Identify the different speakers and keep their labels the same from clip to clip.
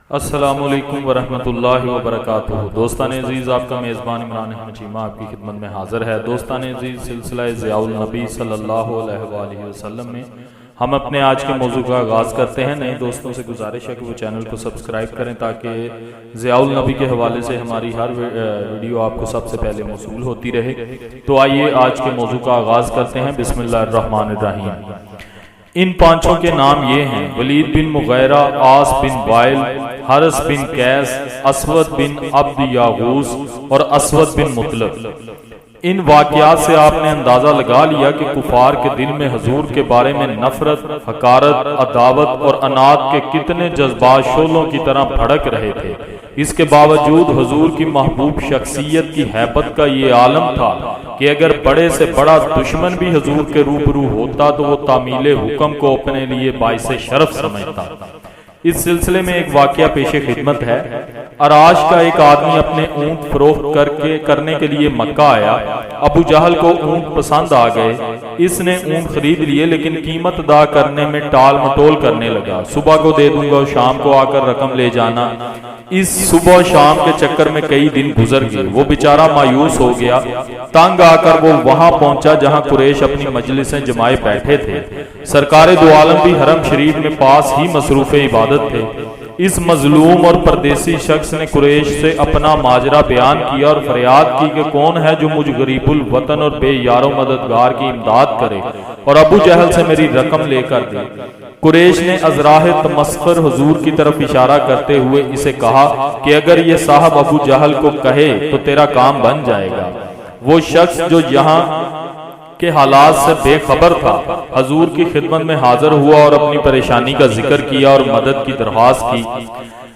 Speaker 1: السلام علیکم ورحمۃ اللہ وبرکاتہ۔ دوستان عزیز، آپ کا میزبان عمران احمد چیمہ آپ کی خدمت میں حاضر ہے۔ دوستان عزیز، سلسلہ ضیاء النبی صلی اللہ علیہ وآلہ وسلم میں ہم اپنے آج کے موضوع کا آغاز کرتے ہیں۔ نئے دوستوں سے گزارش ہے کہ وہ چینل کو سبسکرائب کریں تاکہ ضیاء النبی کے حوالے سے ہماری ہر ویڈیو آپ کو سب سے پہلے موصول ہوتی رہے۔ تو آئیے آج کے موضوع کا آغاز کرتے ہیں۔ بسم اللہ الرحمن الرحیم۔ ان پانچوں کے نام یہ ہیں: ولید بن مغیرہ، عاص بن وائل، حارث بن قیس، اسود بن عبد یاغوث اور اسود بن مطلق۔ ان واقعات سے آپ نے اندازہ لگا لیا کہ کفار کے دل میں حضور کے بارے میں نفرت، حقارت، عداوت اور عناد کے کتنے جذبات شعلوں کی طرح بھڑک رہے تھے۔ اس کے باوجود حضور کی محبوب شخصیت کی ہیبت کا یہ عالم تھا کہ اگر بڑے سے بڑا دشمن بھی حضور کے روبرو ہوتا تو وہ تعمیل حکم کو اپنے لیے باعث شرف سمجھتا۔ اس سلسلے میں ایک واقعہ پیش خدمت ہے۔ عراش کا ایک آدمی اپنے اونٹ فروخت کرنے کے لیے مکہ آیا۔ ابو جہل کو اونٹ پسند آ گئے۔ اس نے اونٹ خرید لیے لیکن قیمت ادا کرنے میں ٹال مٹول کرنے لگا۔ صبح کو دے دوں گا اور شام کو آ کر رقم لے جانا۔ اس صبح و شام کے چکر میں کئی دن گزر گئے۔ وہ بیچارہ مایوس ہو گیا۔ تنگ آ کر وہ وہاں پہنچا جہاں قریش اپنی مجلسیں جمائے بیٹھے تھے۔ سرکار دو عالم بھی حرم شریف میں پاس ہی مصروف عبادت تھے۔ اس مظلوم اور پردیسی شخص نے قریش سے اپنا ماجرا بیان کیا اور فریاد کی کہ کون ہے جو مجھ غریب الوطن اور بے یار و مددگار کی امداد کرے اور ابو جہل سے میری رقم لے کر دے۔ قریش نے ازراہ تمسخر حضور کی طرف اشارہ کرتے ہوئے اسے کہا کہ اگر یہ صاحب ابو جہل کو کہے تو تیرا کام بن جائے گا۔ وہ شخص جو یہاں کے حالات سے بے خبر تھا حضور کی خدمت میں حاضر ہوا اور اپنی پریشانی کا ذکر کیا اور مدد کی درخواست کی۔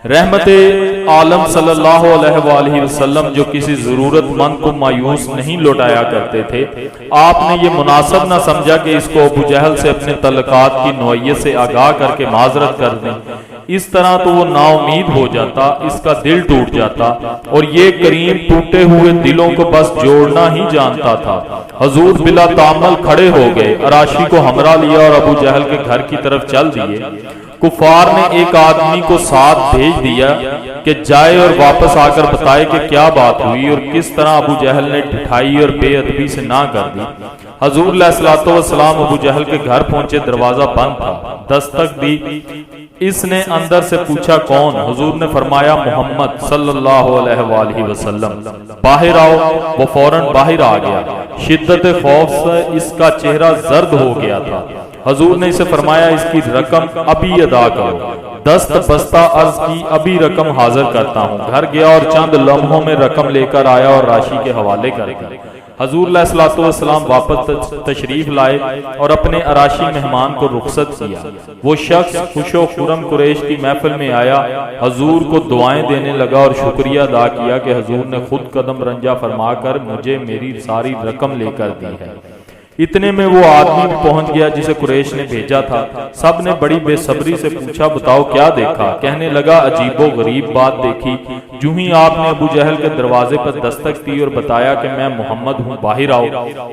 Speaker 1: رحمت عالم صلی اللہ علیہ وآلہ وسلم جو کسی ضرورت مند کو مایوس نہیں لوٹایا کرتے تھے، آپ نے یہ مناسب نہ سمجھا کہ اس کو ابو جہل سے اپنے تعلقات کی نوعیت سے آگاہ کر کے معذرت کر دیں۔ اس طرح تو وہ نا امید ہو جاتا، اس کا دل ٹوٹ جاتا، اور یہ کریم ٹوٹے ہوئے دلوں کو بس جوڑنا ہی جانتا تھا۔ حضور بلا تعمل کھڑے ہو گئے، عراشی کو ہمراہ لیا اور ابو جہل کے گھر کی طرف چل دیے۔ کفار نے ایک آدمی کو ساتھ بھیج دیا کہ جائے اور واپس آ کر بتائے کہ کیا بات ہوئی اور کس طرح ابو جہل نے ڈھٹائی اور بے ادبی سے نہ کر دی۔ حضور علیہ الصلوۃ والسلام ابو جہل کے گھر پہنچے، دروازہ بند تھا۔ دستک دی، اس نے اندر سے پوچھا کون؟ حضور نے فرمایا محمد صلی اللہ علیہ وآلہ وسلم، باہر آؤ۔ وہ فوراً باہر آ گیا۔ شدت خوف سے اس کا چہرہ زرد ہو گیا تھا۔ حضور نے اسے فرمایا اس کی رقم ابھی ادا کرو۔ دست بستہ عرض کی ابھی رقم حاضر کرتا ہوں۔ گھر گیا اور چند لمحوں میں رقم لے کر آیا اور راشی کے حوالے کر دیا۔ حضور علیہ الصلوۃ والسلام واپس تشریف لائے اور اپنے عراشی مہمان کو رخصت کیا۔ وہ شخص خوش و خرم قریش کی محفل میں آیا، حضور کو دعائیں دینے لگا اور شکریہ ادا کیا کہ حضور نے خود قدم رنجہ فرما کر مجھے میری ساری رقم لے کر دی ہے۔ اتنے میں وہ آدمی پہنچ گیا جسے قریش نے بھیجا تھا۔ سب نے بڑی بے صبری سے پوچھا بتاؤ کیا دیکھا؟ کہنے لگا عجیب و غریب بات دیکھی۔ جو ہی آپ نے ابو جہل کے دروازے پر دستک دی اور بتایا کہ میں محمد ہوں، باہر آؤ،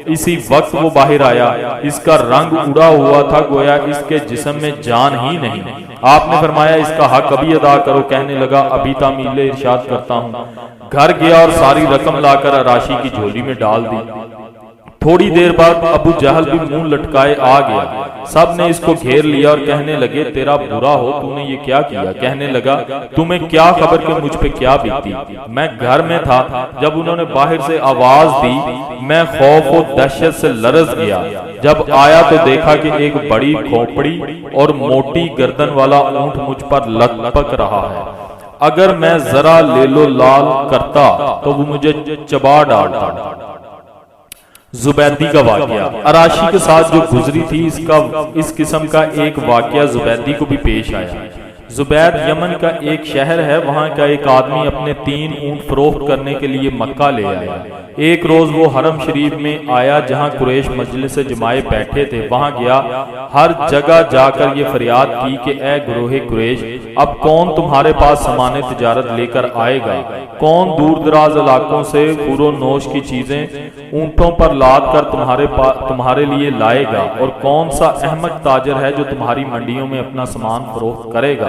Speaker 1: اسی وقت وہ باہر آیا۔ اس کا رنگ اڑا ہوا تھا، گویا اس کے جسم میں جان ہی نہیں۔ آپ نے فرمایا اس کا حق ابھی ادا کرو۔ کہنے لگا ابھی تعمیل ارشاد کرتا ہوں۔ گھر گیا اور ساری رقم لا کر عراشی کی جھولی میں ڈال دی۔ تھوڑی دیر بعد ابو جہل بھی منہ لٹکائے آ گیا۔ سب نے اس کو گھیر لیا اور کہنے لگے تیرا برا ہو، تو نے یہ کیا کیا؟ کہنے لگا تمہیں کیا خبر کہ مجھ پہ کیا بیتی؟ میں گھر میں تھا، جب انہوں نے باہر سے آواز دی میں خوف و دہشت سے لرز گیا۔ جب آیا تو دیکھا کہ ایک بڑی کھوپڑی اور موٹی گردن والا اونٹ مجھ پر لپک رہا ہے۔ اگر میں ذرا لیلو لال کرتا تو وہ مجھے چبا ڈالتا۔ زبیدی کا واقعہ عراشی کے ساتھ جو گزری تھی اس قسم کا ایک واقعہ زبیدی کو بھی پیش آیا۔ زبید یمن کا ایک شہر ہے، وہاں کا ایک آدمی اپنے 3 اونٹ فروخت کرنے کے لیے مکہ لے آیا۔ ایک روز وہ حرم شریف میں آیا جہاں قریش مجلس جمائے بیٹھے تھے، وہاں گیا، ہر جگہ جا کر یہ فریاد کی کہ اے گروہ قریش، اب کون تمہارے پاس سامان تجارت لے کر آئے گا؟ کون دور دراز علاقوں سے خور و نوش کی چیزیں اونٹوں پر لاد کر تمہارے لیے لائے گا؟ اور کون سا احمق تاجر ہے جو تمہاری منڈیوں میں اپنا سامان فروخت کرے گا؟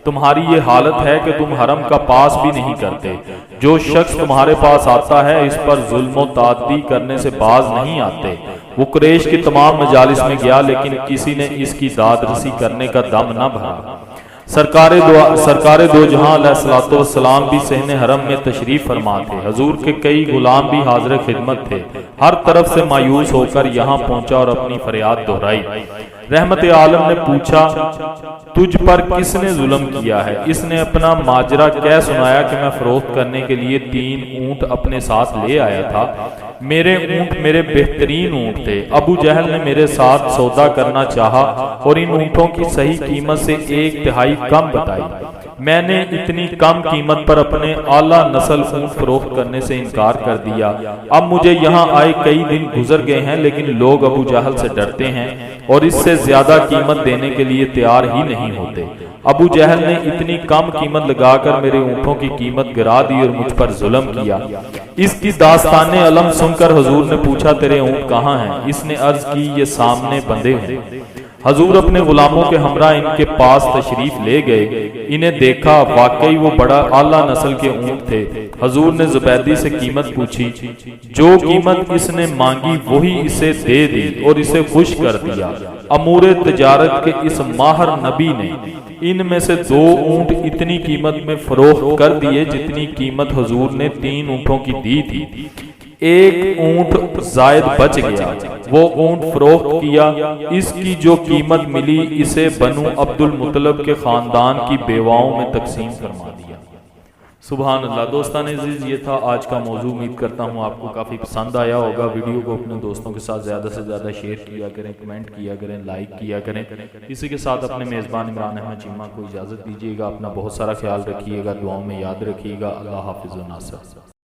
Speaker 1: تمہاری یہ حالت ہے کہ تم حرم کا پاس بھی نہیں کرتے۔ جو شخص تمہارے پاس آتا ہے اس پر ظلم و تعدی کرنے سے باز نہیں آتے۔ وہ قریش کی تمام مجالس میں گیا لیکن کسی نے اس کی داد رسی کرنے کا دم نہ بھرا۔ سرکار دو جہاں علیہ الصلوۃ والسلام بھی صحن حرم میں تشریف فرما تھے۔ حضور کے کئی غلام بھی حاضر خدمت تھے۔ ہر طرف سے مایوس ہو کر یہاں پہنچا اور اپنی فریاد دہرائی۔ رحمت عالم نے پوچھا تجھ پر کس نے ظلم کیا ہے؟ اس نے اپنا ماجرا کہہ سنایا کہ میں فروخت کرنے کے لیے 3 اونٹ اپنے ساتھ لے آیا تھا۔ میرے اونٹ میرے بہترین اونٹ تھے۔ ابو جہل نے میرے ساتھ سودا کرنا چاہا اور ان اونٹوں کی صحیح قیمت سے 1/3 کم بتائی۔ میں نے اتنی کم قیمت پر اپنے اعلیٰ نسل اونٹ فروخت کرنے سے انکار کر دیا۔ اب مجھے یہاں آئے کئی دن گزر گئے ہیں لیکن لوگ ابو جہل سے ڈرتے ہیں اور اس سے زیادہ قیمت دینے کے لیے تیار ہی نہیں ہوتے۔ ابو جہل نے اتنی کم قیمت لگا کر میرے اونٹوں کی قیمت گرا دی اور مجھ پر ظلم کیا۔ اس کی داستان علم سن کر حضور نے پوچھا تیرے اونٹ کہاں ہیں؟ اس نے عرض کی یہ سامنے بندھے ہیں۔ حضور اپنے غلاموں کے ہمراہ ان کے پاس تشریف لے گئے۔ انہیں دیکھا، واقعی وہ بڑا اعلیٰ نسل کے اونٹ تھے۔ حضور نے زبیدی سے قیمت پوچھی، جو قیمت اس نے مانگی وہی اسے دے دی اور اسے خوش کر دیا۔ امور تجارت کے اس ماہر نبی نے ان میں سے 2 اونٹ اتنی قیمت میں فروخت کر دیے جتنی قیمت حضور نے 3 اونٹوں کی دی تھی۔ 1 اونٹ زائد بچ گیا، وہ اونٹ فروخت کیا۔ اس کی جو قیمت ملی اسے بنو عبد المطلب کے خاندان کی بیواؤں میں تقسیم فرما دیا۔ سبحان اللہ۔ دوستان عزیز، یہ تھا آج کا موضوع۔ امید کرتا ہوں آپ کو کافی پسند آیا ہوگا۔ ویڈیو کو اپنے دوستوں کے ساتھ زیادہ سے زیادہ شیئر کیا کریں، کمنٹ کیا کریں، لائک کیا کریں۔ اسی کے ساتھ اپنے میزبان عمران احمد چیمہ کو اجازت دیجیے گا۔ اپنا بہت سارا خیال رکھیے گا، دعاؤں میں یاد رکھیے گا۔ اللہ حافظ و ناصر۔